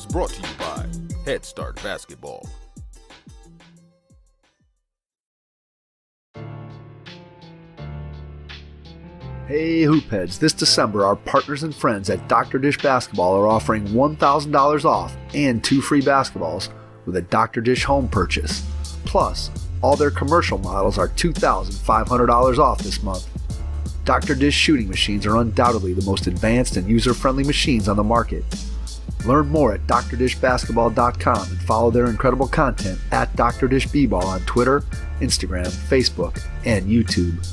brought to you by Head Start Basketball. Hey Hoopheads, this December our partners and friends at Dr. Dish Basketball are offering $1,000 off and 2 free basketballs with a Dr. Dish home purchase. Plus, all their commercial models are $2,500 off this month. Dr. Dish shooting machines are undoubtedly the most advanced and user-friendly machines on the market. Learn more at drdishbasketball.com and follow their incredible content at Dr. Dish B-Ball on Twitter, Instagram, Facebook, and YouTube.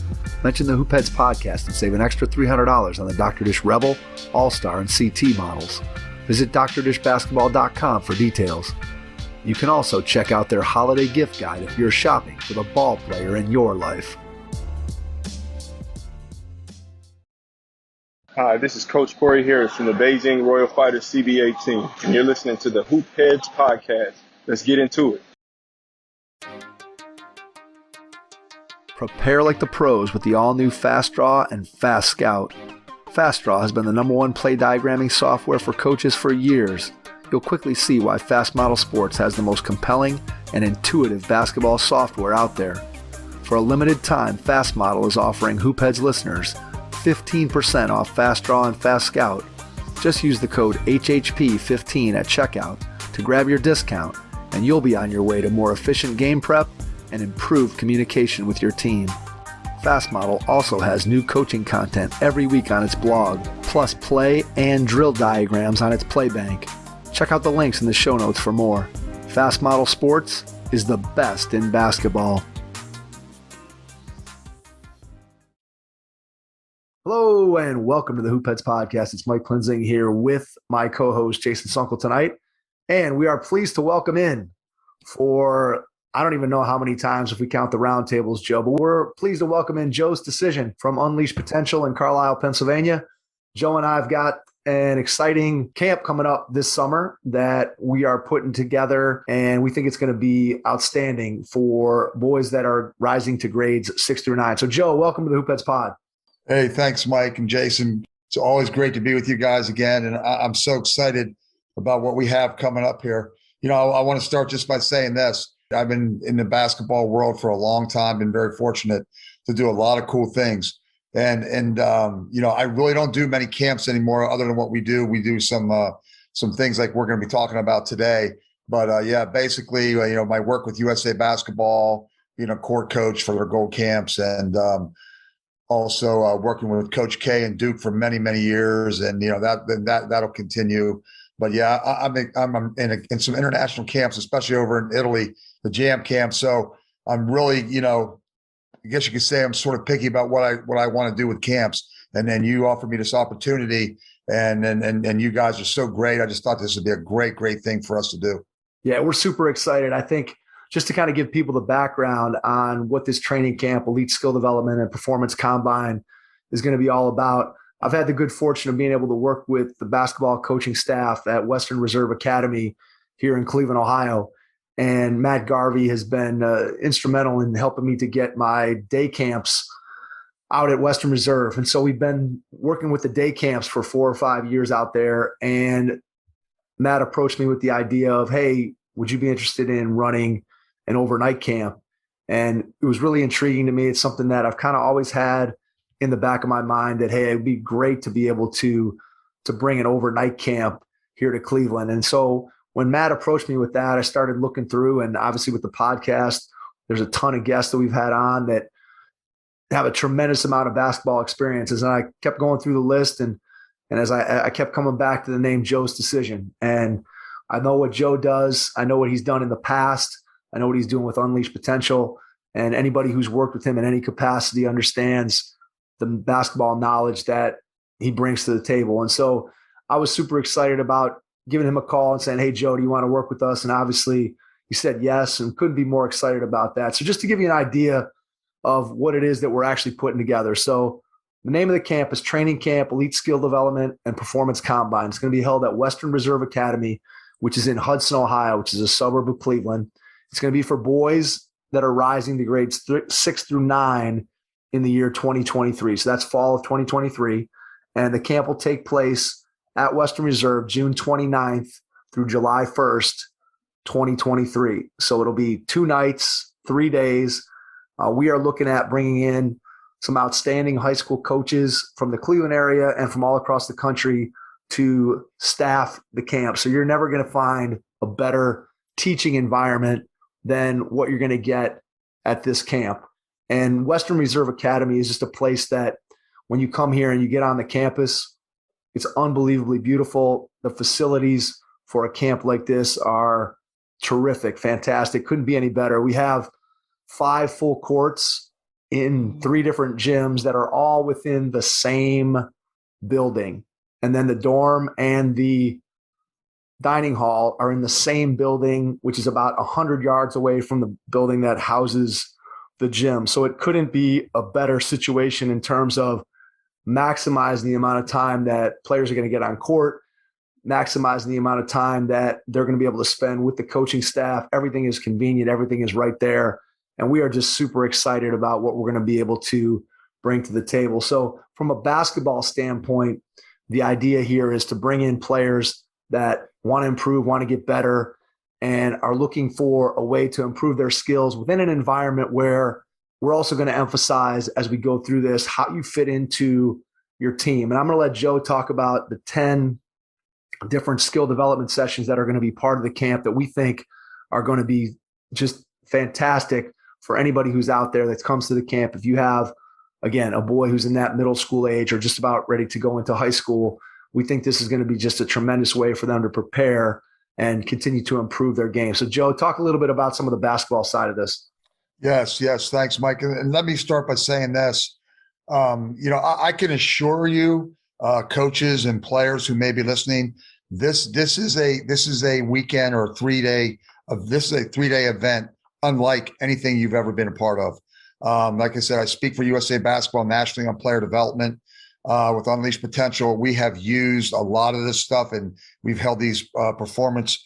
Mention the Hoopheads podcast and save an extra $300 on the Dr. Dish Rebel, All-Star, and CT models. Visit drdishbasketball.com for details. You can also check out their holiday gift guide if you're shopping for the ball player in your life. Hi, this is Coach Corey Harris from the Beijing Royal Fighters CBA team, and you're listening to the Hoopheads podcast. Let's get into it. Prepare like the pros with the all-new Fast Draw and Fast Scout. Fast Draw has been the #1 play diagramming software for coaches for years. You'll quickly see why Fast Model Sports has the most compelling and intuitive basketball software out there. For a limited time, Fast Model is offering Hoopheads listeners 15% off Fast Draw and Fast Scout. Just use the code HHP15 at checkout to grab your discount, and you'll be on your way to more efficient game prep and improved communication with your team. Fast Model also has new coaching content every week on its blog, plus play and drill diagrams on its play bank. Check out the links in the show notes for more. Fast Model Sports is the best in basketball. Hello and welcome to the Hoopheads podcast. It's Mike Klinzing here with my co-host Jason Sunkel tonight. And we are pleased to welcome in for, I don't even know how many times if we count the roundtables, Joe, but we're pleased to welcome in Joe Stasyszyn from Unleashed Potential in Carlisle, Pennsylvania. Joe and I have got an exciting camp coming up this summer that we are putting together, and we think it's going to be outstanding for boys that are rising to grades 6 through 9. So Joe, welcome to the Hoopheads pod. Hey, thanks, Mike and Jason. It's always great to be with you guys again, and I'm so excited about what we have coming up here. You know, I want to start just by saying this. I've been in the basketball world for a long time, been very fortunate to do a lot of cool things. And you know, I really don't do many camps anymore other than what we do. We do some things like we're going to be talking about today. But yeah, basically, you know, my work with USA Basketball, being a court coach for their gold camps, and also working with Coach K and Duke for many, many years, and you know that'll continue. But yeah, I'm in some international camps, especially over in Italy, the Jam camp. So I'm really, you know, I guess you could say I'm sort of picky about what I want to do with camps. And then you offered me this opportunity, and you guys are so great. I just thought this would be a great thing for us to do. Yeah, we're super excited. I think just to kind of give people the background on what this training camp, elite skill development, and performance combine is going to be all about. I've had the good fortune of being able to work with the basketball coaching staff at Western Reserve Academy here in Cleveland, Ohio. And Matt Garvey has been instrumental in helping me to get my day camps out at Western Reserve. And so we've been working with the day camps for 4 or 5 years out there. And Matt approached me with the idea of, hey, would you be interested in running an overnight camp? And it was really intriguing to me. It's something that I've kind of always had in the back of my mind that, hey, it'd be great to be able to bring an overnight camp here to Cleveland. And so when Matt approached me with that, I started looking through, and obviously with the podcast, there's a ton of guests that we've had on that have a tremendous amount of basketball experiences. And I kept going through the list, and as I kept coming back to the name Joe Stasyszyn. And I know what Joe does. I know what he's done in the past. I know what he's doing with Unleashed Potential. And anybody who's worked with him in any capacity understands the basketball knowledge that he brings to the table. And so I was super excited about giving him a call and saying, hey, Joe, do you want to work with us? And obviously he said yes, and couldn't be more excited about that. So just to give you an idea of what it is that we're actually putting together. So the name of the camp is Training Camp, Elite Skill Development, and Performance Combine. It's going to be held at Western Reserve Academy, which is in Hudson, Ohio, which is a suburb of Cleveland. It's going to be for boys that are rising to grades 6 through 9 in the year 2023. So that's fall of 2023. And the camp will take place at Western Reserve June 29th through July 1st, 2023. So it'll be 2 nights, 3 days. We are looking at bringing in some outstanding high school coaches from the Cleveland area and from all across the country to staff the camp. So you're never going to find a better teaching environment than what you're going to get at this camp. And Western Reserve Academy is just a place that when you come here and you get on the campus, it's unbelievably beautiful. The facilities for a camp like this are terrific, fantastic. Couldn't be any better. We have 5 full courts in 3 different gyms that are all within the same building. And then the dorm and the dining hall are in the same building, which is about 100 yards away from the building that houses the gym. So it couldn't be a better situation in terms of maximizing the amount of time that players are going to get on court, maximizing the amount of time that they're going to be able to spend with the coaching staff. Everything is convenient. Everything is right there. And we are just super excited about what we're going to be able to bring to the table. So from a basketball standpoint, the idea here is to bring in players that want to improve, want to get better, and are looking for a way to improve their skills within an environment where we're also going to emphasize as we go through this how you fit into your team. And I'm going to let Joe talk about the 10 different skill development sessions that are going to be part of the camp that we think are going to be just fantastic for anybody who's out there that comes to the camp. If you have, again, a boy who's in that middle school age or just about ready to go into high school, we think this is going to be just a tremendous way for them to prepare and continue to improve their game. So, Joe, talk a little bit about some of the basketball side of this. Yes. Thanks, Mike. And let me start by saying this. I can assure you, coaches and players who may be listening, this is a weekend or 3-day event unlike anything you've ever been a part of. Like I said, I speak for USA Basketball nationally on player development. With Unleashed Potential, we have used a lot of this stuff, and we've held these performance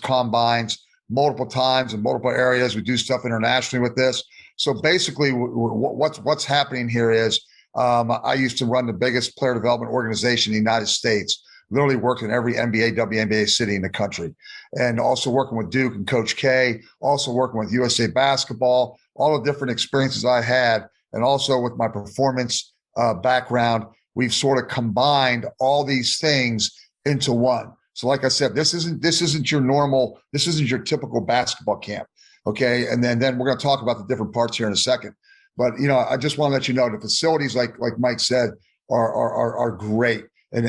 combines multiple times in multiple areas. We do stuff internationally with this. So basically, what's happening here is I used to run the biggest player development organization in the United States. Literally worked in every NBA, WNBA city in the country, and also working with Duke and Coach K, also working with USA Basketball, all the different experiences I had, and also with my performance background, we've sort of combined all these things into one. So like I said, this isn't your typical basketball camp. Okay. And then we're going to talk about the different parts here in a second. But, I just want to let you know the facilities, like Mike said, are great. And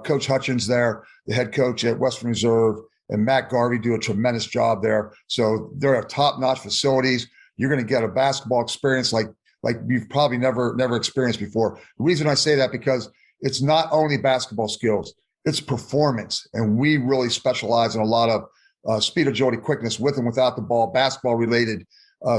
Coach Hutchins there, the head coach at Western Reserve, and Matt Garvey do a tremendous job there. So they're top-notch facilities. You're going to get a basketball experience like you've probably never experienced before. The reason I say that because it's not only basketball skills, it's performance. And we really specialize in a lot of speed, agility, quickness with and without the ball, basketball-related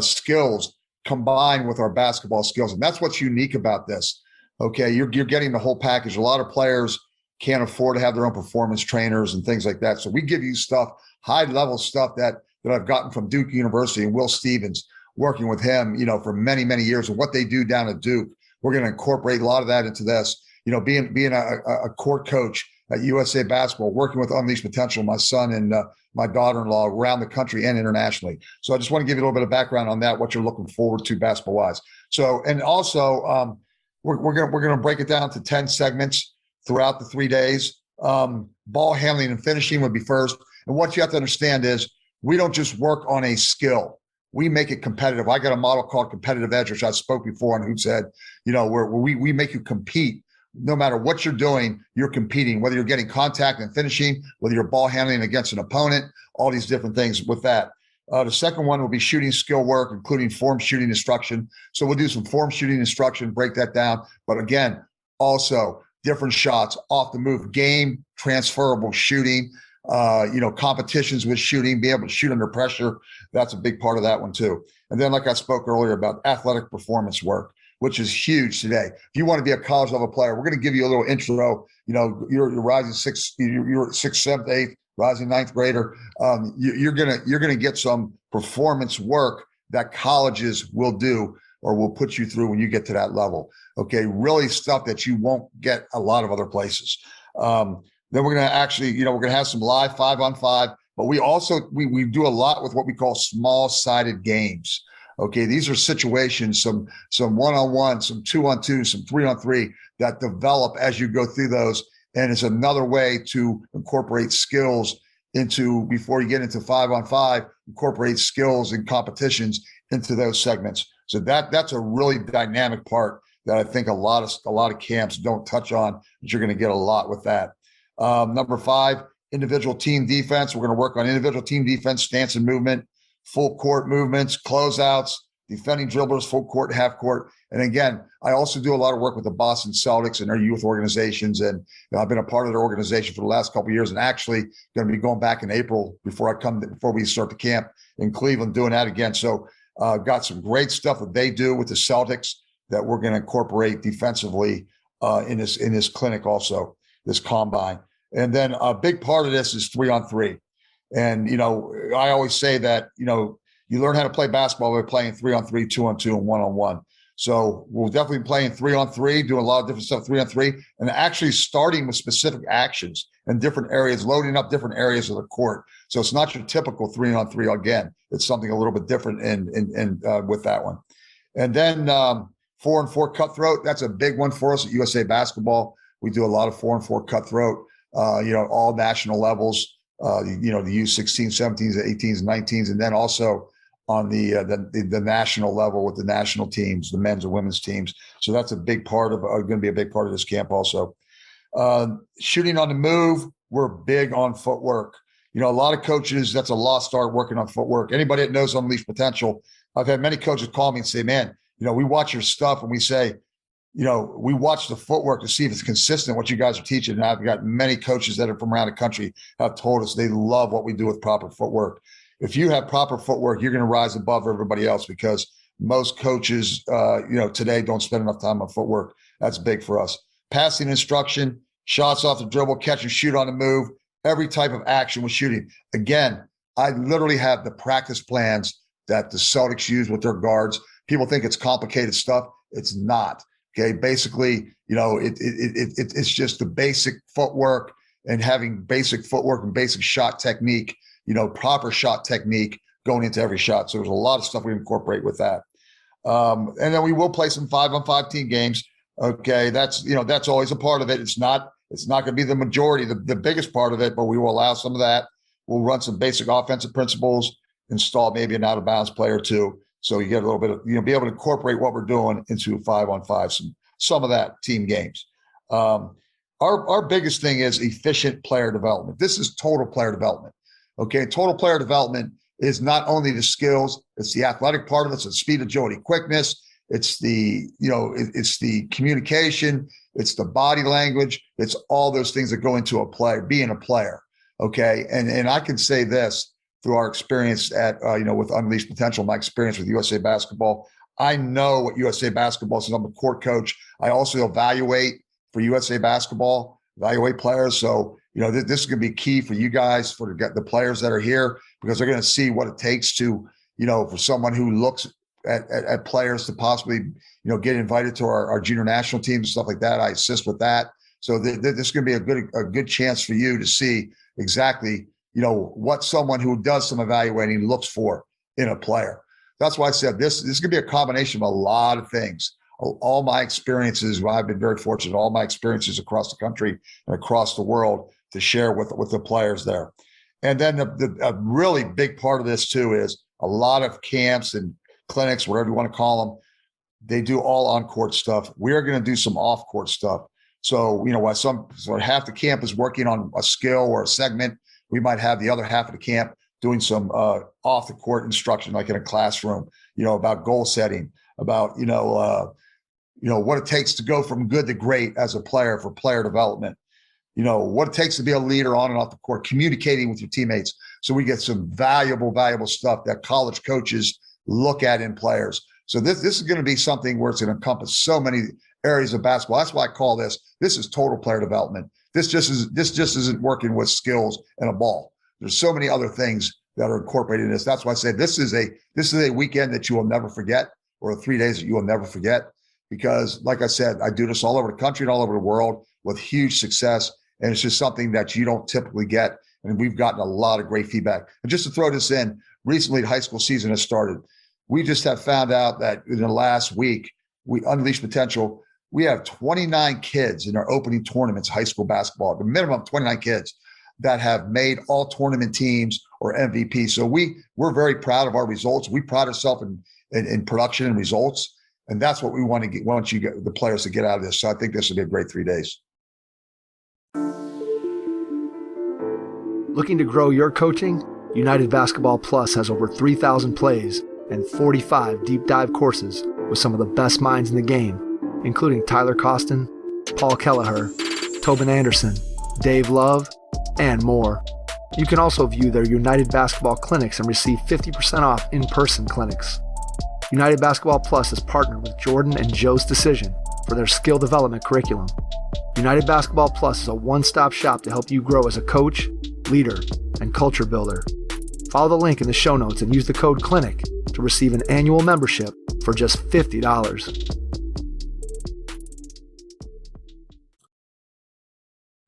skills combined with our basketball skills. And that's what's unique about this. Okay, you're getting the whole package. A lot of players can't afford to have their own performance trainers and things like that. So we give you stuff, high-level stuff that I've gotten from Duke University and Will Stevens, working with him, for many, many years. And what they do down at Duke, we're going to incorporate a lot of that into this. Being a court coach at USA Basketball, working with Unleashed Potential, my son and my daughter-in-law around the country and internationally. So I just want to give you a little bit of background on that, what you're looking forward to basketball-wise. So, and also, we're going to break it down to 10 segments throughout the 3 days. Ball handling and finishing would be first. And what you have to understand is we don't just work on a skill. We make it competitive. I got a model called Competitive Edge, which I spoke before on Who Said, where we make you compete. No matter what you're doing, you're competing, whether you're getting contact and finishing, whether you're ball handling against an opponent, all these different things with that. The second one will be shooting skill work, including form shooting instruction. So we'll do some form shooting instruction, break that down. But again, also different shots, off the move game, transferable shooting, competitions with shooting, be able to shoot under pressure. That's a big part of that one too. And then, like I spoke earlier about athletic performance work, which is huge today. If you want to be a college level player, we're going to give you a little intro. You're rising you're 6th, 7th, 8th, rising 9th grader. You're gonna get some performance work that colleges will do or will put you through when you get to that level. Okay, really stuff that you won't get a lot of other places. Then we're going to actually, we're going to have some live 5-on-5, but we also, we do a lot with what we call small-sided games. Okay, these are situations, some one-on-one, some 2-on-2, some 3-on-3 that develop as you go through those. And it's another way to incorporate skills into, before you get into 5-on-5, incorporate skills and competitions into those segments. So that's a really dynamic part that I think a lot of camps don't touch on, but you're going to get a lot with that. Number 5, individual team defense. We're going to work on individual team defense, stance and movement, full court movements, closeouts, defending dribblers, full court, half court. And again, I also do a lot of work with the Boston Celtics and their youth organizations. And I've been a part of their organization for the last couple of years, and actually going to be going back in April before we start the camp in Cleveland, doing that again. So got some great stuff that they do with the Celtics that we're going to incorporate defensively in this clinic also, this combine. And then a big part of this is 3-on-3. And, I always say that, you learn how to play basketball by playing 3-on-3, 2-on-2, and 1-on-1. So we'll definitely be playing 3-on-3, doing a lot of different stuff, 3-on-3, and actually starting with specific actions in different areas, loading up different areas of the court. So it's not your typical 3-on-3 again. It's something a little bit different in with that one. And then 4-on-4 cutthroat, that's a big one for us at USA Basketball. We do a lot of 4-on-4 cutthroat, all national levels, the U16s, 17s, 18s, 19s, and then also on the national level with the national teams, the men's and women's teams. So that's a big part of, going to be a big part of this camp also. Shooting on the move, we're big on footwork. A lot of coaches, that's a lost art, working on footwork. Anybody that knows Unleashed Potential, I've had many coaches call me and say, man, we watch your stuff and we say, we watch the footwork to see if it's consistent what you guys are teaching. And I've got many coaches that are from around the country have told us they love what we do with proper footwork. If you have proper footwork, you're going to rise above everybody else, because most coaches, today don't spend enough time on footwork. That's big for us. Passing instruction, shots off the dribble, catch and shoot on the move, every type of action with shooting. Again, I literally have the practice plans that the Celtics use with their guards. People think it's complicated stuff. It's not. Okay. Basically, it's just the basic footwork, and having basic footwork and basic shot technique, proper shot technique going into every shot. So there's a lot of stuff we incorporate with that. And then we will play some 5-on-5 team games. Okay. That's always a part of it. It's not going to be the majority, the biggest part of it, but we will allow some of that. We'll run some basic offensive principles, install maybe an out of bounds play or two. So you get a little bit of, be able to incorporate what we're doing into 5-on-5, some of that team games. Our biggest thing is efficient player development. This is total player development. Okay. Total player development is not only the skills, it's the athletic part of it. It's the speed, agility, quickness. It's the, it's the communication. It's the body language. It's all those things that go into a player, being a player. Okay. And I can say this through our experience at, with Unleashed Potential, my experience with USA Basketball. I know what USA Basketball is. I'm a court coach. I also evaluate for USA Basketball, evaluate players. So, this is going to be key for you guys, for the players that are here, because they're going to see what it takes to, for someone who looks at players to possibly, get invited to our junior national teams and stuff like that. I assist with that. So this is going to be a good chance for you to see exactly, what someone who does some evaluating looks for in a player. That's why I said this is going to be a combination of a lot of things. All my experiences, I've been very fortunate, all my experiences across the country and across the world to share with the players there. And then a really big part of this too is a lot of camps and clinics, whatever you want to call them, they do all on-court stuff. We're going to do some off-court stuff. So, while half the camp is working on a skill or a segment, we might have the other half of the camp doing some off-the-court instruction, like in a classroom, about goal setting, about, what it takes to go from good to great as a player for player development, what it takes to be a leader on and off the court, communicating with your teammates. So we get some valuable stuff that college coaches look at in players. So this is going to be something where it's going to encompass so many areas of basketball. That's why I call this is total player development. This just isn't working with skills and a ball. There's so many other things that are incorporated in this. That's why I say this is a weekend that you will never forget, or 3 days that you will never forget, because like I said, I do this all over the country and all over the world with huge success. And it's just something that you don't typically get. And we've gotten a lot of great feedback. And just to throw this in, recently the high school season has started. We just have found out that in the last week, we unleashed potential. We have 29 kids in our opening tournaments, high school basketball, the minimum 29 kids that have made all tournament teams or MVP. So we're very proud of our results. We pride ourselves in production and results. And that's what we want the players to get out of this. So I think this will be a great 3 days. Looking to grow your coaching? United Basketball Plus has over 3,000 plays and 45 deep dive courses with some of the best minds in the game, including Tyler Costin, Paul Kelleher, Tobin Anderson, Dave Love, and more. You can also view their United Basketball clinics and receive 50% off in-person clinics. United Basketball Plus is partnered with Jordan and Joe's Decision for their skill development curriculum. United Basketball Plus is a one-stop shop to help you grow as a coach, leader, and culture builder. Follow the link in the show notes and use the code CLINIC to receive an annual membership for just $50.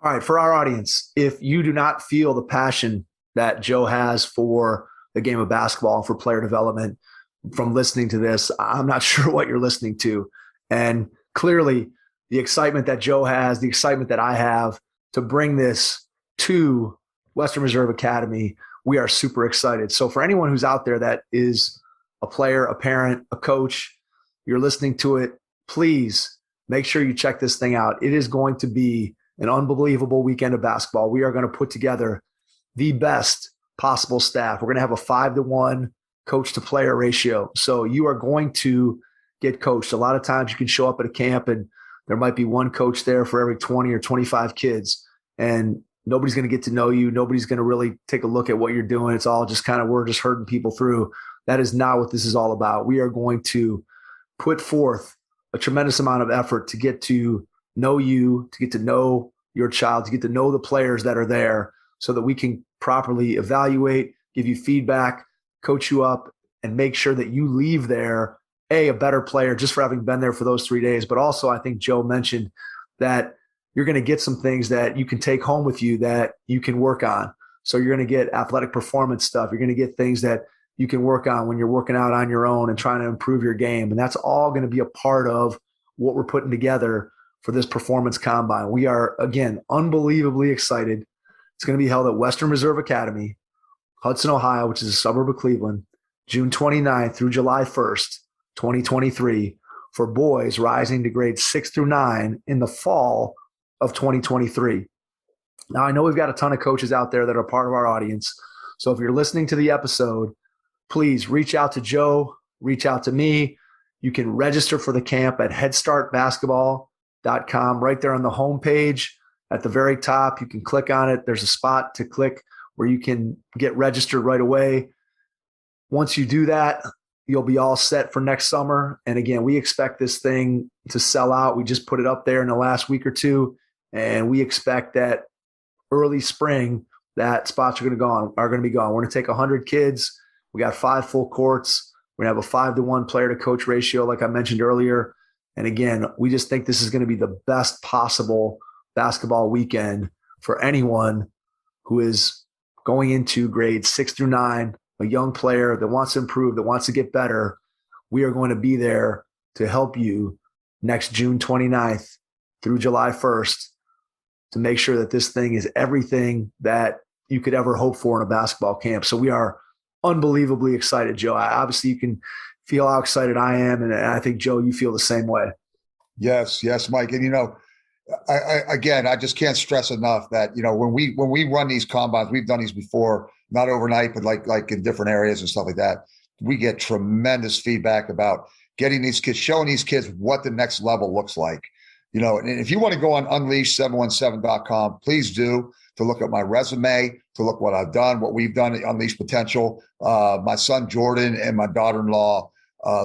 All right, for our audience, if you do not feel the passion that Joe has for the game of basketball, for player development, from listening to this, I'm not sure what you're listening to. And clearly, the excitement that Joe has, the excitement that I have to bring this to Western Reserve Academy, we are super excited. So for anyone who's out there that is a player, a parent, a coach, you're listening to it, please make sure you check this thing out. It is going to be an unbelievable weekend of basketball. We are going to put together the best possible staff. We're going to have a 5-to-1 coach to player ratio. So you are going to get coached. A lot of times you can show up at a camp and there might be one coach there for every 20 or 25 kids, and nobody's going to get to know you. Nobody's going to really take a look at what you're doing. It's all just kind of, we're just herding people through. That is not what this is all about. We are going to put forth a tremendous amount of effort to get to know you, to get to know your child, to get to know the players that are there so that we can properly evaluate, give you feedback, coach you up, and make sure that you leave there, a better player just for having been there for those 3 days. But also, I think Joe mentioned that you're going to get some things that you can take home with you that you can work on. So you're going to get athletic performance stuff. You're going to get things that you can work on when you're working out on your own and trying to improve your game. And that's all going to be a part of what we're putting together for this performance combine. We are, again, unbelievably excited. It's going to be held at Western Reserve Academy, Hudson, Ohio, which is a suburb of Cleveland, June 29th through July 1st, 2023, for boys rising to grades 6 through 9 in the fall of 2023. Now, I know we've got a ton of coaches out there that are part of our audience. So if you're listening to the episode, please reach out to Joe, reach out to me. You can register for the camp at headstartbasketball.com. Right there on the homepage at the very top, you can click on it. There's a spot to click where you can get registered right away. Once you do that, you'll be all set for next summer. And again, we expect this thing to sell out. We just put it up there in the last week or two, and we expect that early spring, that spots are going to be gone. We're going to take 100 kids. We got 5 full courts. We're going to have a 5-to-1 player to coach ratio, like I mentioned earlier. And again, we just think this is going to be the best possible basketball weekend for anyone who is going into grades 6 through 9, a young player that wants to improve, that wants to get better. We are going to be there to help you next June 29th through July 1st to make sure that this thing is everything that you could ever hope for in a basketball camp. So we are unbelievably excited, Joe. Obviously, you can feel how excited I am, and I think, Joe, you feel the same way. Yes, Mike. And I just can't stress enough that when we run these combines, we've done these before, not overnight, but like in different areas and stuff like that. We get tremendous feedback about getting these kids, showing these kids what the next level looks like. And if you want to go on unleash717.com, please do, to look at my resume, to look what I've done, what we've done at Unleash Potential. My son Jordan and my daughter-in-law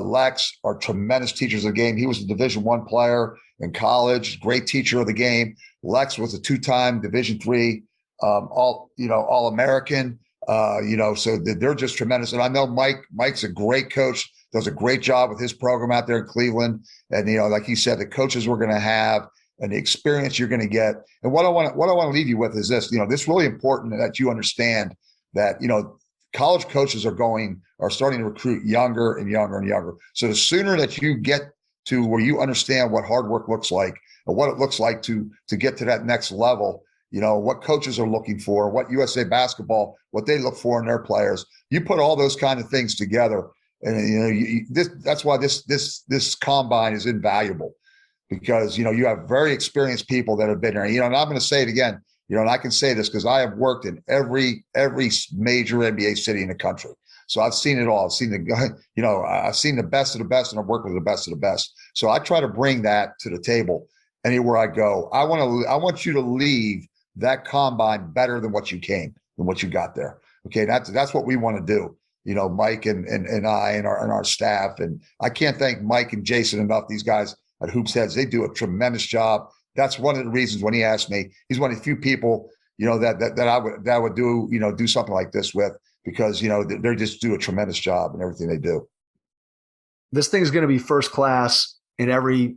Lex are tremendous teachers of the game. He was a Division I player in college, great teacher of the game. Lex was a 2-time Division III All-American. So they're just tremendous. And I know Mike's a great coach, does a great job with his program out there in Cleveland. And, like he said, the coaches we're going to have and the experience you're going to get. And what I want to leave you with is this, this is really important that you understand that, college coaches are starting to recruit younger and younger and younger. So the sooner that you get to where you understand what hard work looks like and what it looks like to get to that next level, what coaches are looking for, what USA Basketball, what they look for in their players, you put all those kind of things together. And, that's why this combine is invaluable, because, you have very experienced people that have been there. And I'm going to say it again, and I can say this because I have worked in every major NBA city in the country. So I've seen it all. I've seen I've seen the best of the best, and I've worked with the best of the best. So I try to bring that to the table anywhere I go. I want you to leave that combine better than what you got there. Okay. That's what we want to do. Mike and I and our staff. And I can't thank Mike and Jason enough. These guys at Hoops Heads, they do a tremendous job. That's one of the reasons when he asked me, he's one of the few people, that I would do something like this with, because, they just do a tremendous job in everything they do. This thing is going to be first class in every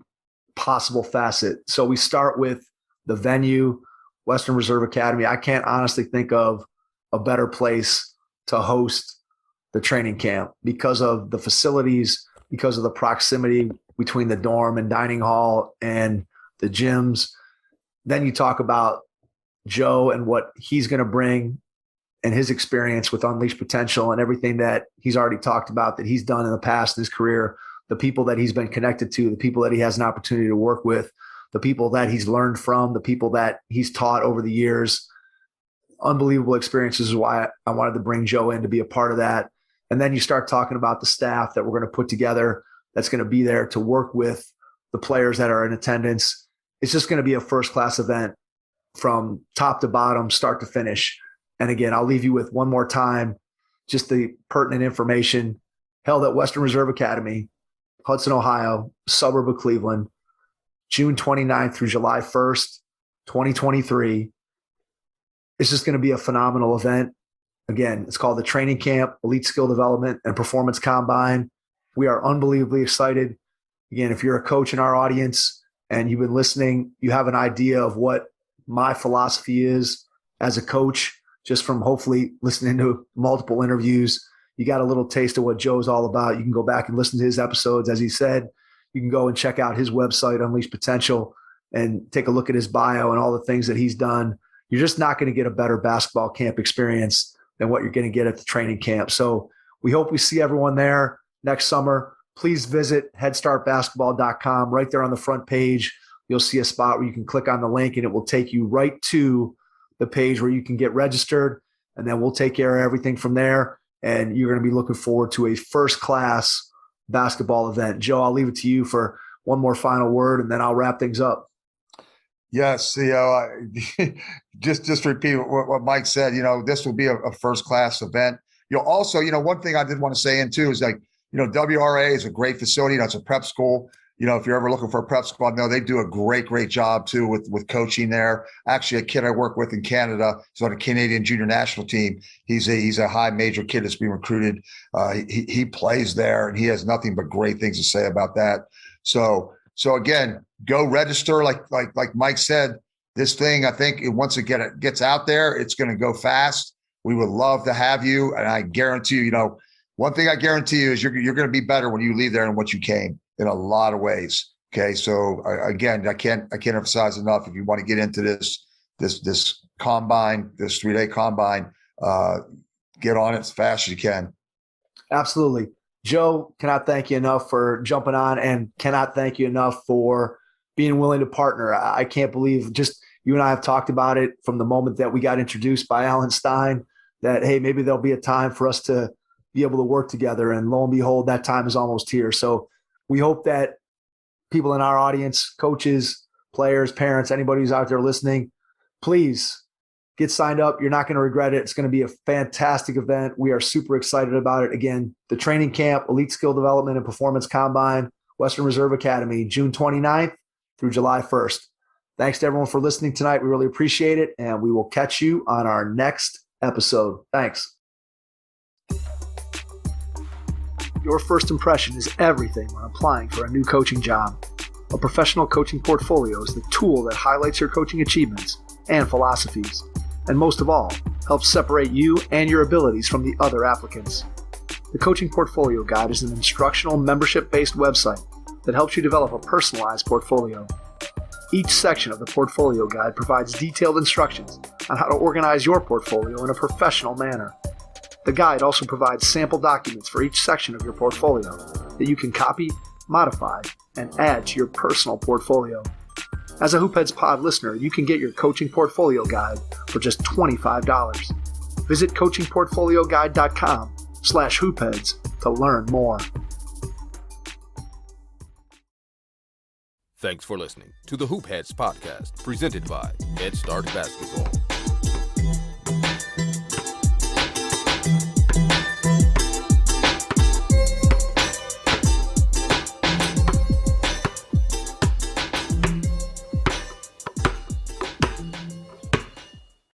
possible facet. So we start with the venue, Western Reserve Academy. I can't honestly think of a better place to host the training camp because of the facilities, because of the proximity between the dorm and dining hall and the gyms. Then you talk about Joe and what he's going to bring and his experience with Unleashed Potential and everything that he's already talked about that he's done in the past in his career, the people that he's been connected to, the people that he has an opportunity to work with, the people that he's learned from, the people that he's taught over the years. Unbelievable experiences is why I wanted to bring Joe in to be a part of that. And then you start talking about the staff that we're going to put together that's going to be there to work with the players that are in attendance. It's just going to be a first-class event from top to bottom, start to finish. And again, I'll leave you with one more time, just the pertinent information held at Western Reserve Academy, Hudson, Ohio, suburb of Cleveland, June 29th through July 1st, 2023. It's just going to be a phenomenal event. Again, it's called the Training Camp, Elite Skill Development and Performance Combine. We are unbelievably excited. Again, if you're a coach in our audience and you've been listening, you have an idea of what my philosophy is as a coach, just from hopefully listening to multiple interviews. You got a little taste of what Joe's all about. You can go back and listen to his episodes. As he said, you can go and check out his website, Unleashed Potential, and take a look at his bio and all the things that he's done. You're just not going to get a better basketball camp experience than what you're going to get at the training camp. So we hope we see everyone there next summer. Please visit headstartbasketball.com. Right there on the front page, you'll see a spot where you can click on the link and it will take you right to the page where you can get registered. And then we'll take care of everything from there. And you're going to be looking forward to a first-class basketball event. Joe, I'll leave it to you for one more final word, and then I'll wrap things up. Yes, just repeat what Mike said. This will be a first-class event. Also, one thing I did want to say in too is WRA is a great facility. It's a prep school. If you're ever looking for a prep squad, they do a great job too with coaching there. Actually, a kid I work with in Canada is on a Canadian junior national team. He's a high major kid that's being recruited. He plays there, and he has nothing but great things to say about that. So again, go register. Like Mike said, this thing, I think once it gets out there, it's going to go fast. We would love to have you, and I guarantee you, one thing I guarantee you is you're going to be better when you leave there than what you came in a lot of ways. Okay, so again, I can't emphasize enough. If you want to get into this combine, this 3-day combine, get on it as fast as you can. Absolutely. Joe, cannot thank you enough for jumping on, and cannot thank you enough for being willing to partner. I can't believe just you and I have talked about it from the moment that we got introduced by Alan Stein that, hey, maybe there'll be a time for us to be able to work together. And lo and behold, that time is almost here. So we hope that people in our audience, coaches, players, parents, anybody who's out there listening, please get signed up. You're not going to regret it. It's going to be a fantastic event. We are super excited about it. Again, the Training Camp, Elite Skill Development and Performance Combine, Western Reserve Academy, June 29th through July 1st. Thanks to everyone for listening tonight. We really appreciate it, and we will catch you on our next episode. Thanks. Your first impression is everything when applying for a new coaching job. A professional coaching portfolio is the tool that highlights your coaching achievements and philosophies, and most of all, helps separate you and your abilities from the other applicants. The Coaching Portfolio Guide is an instructional, membership-based website that helps you develop a personalized portfolio. Each section of the Portfolio Guide provides detailed instructions on how to organize your portfolio in a professional manner. The guide also provides sample documents for each section of your portfolio that you can copy, modify, and add to your personal portfolio. As a Hoopheads Pod listener, you can get your Coaching Portfolio Guide for just $25. Visit coachingportfolioguide.com/hoopheads to learn more. Thanks for listening to the Hoopheads podcast, presented by Head Start Basketball.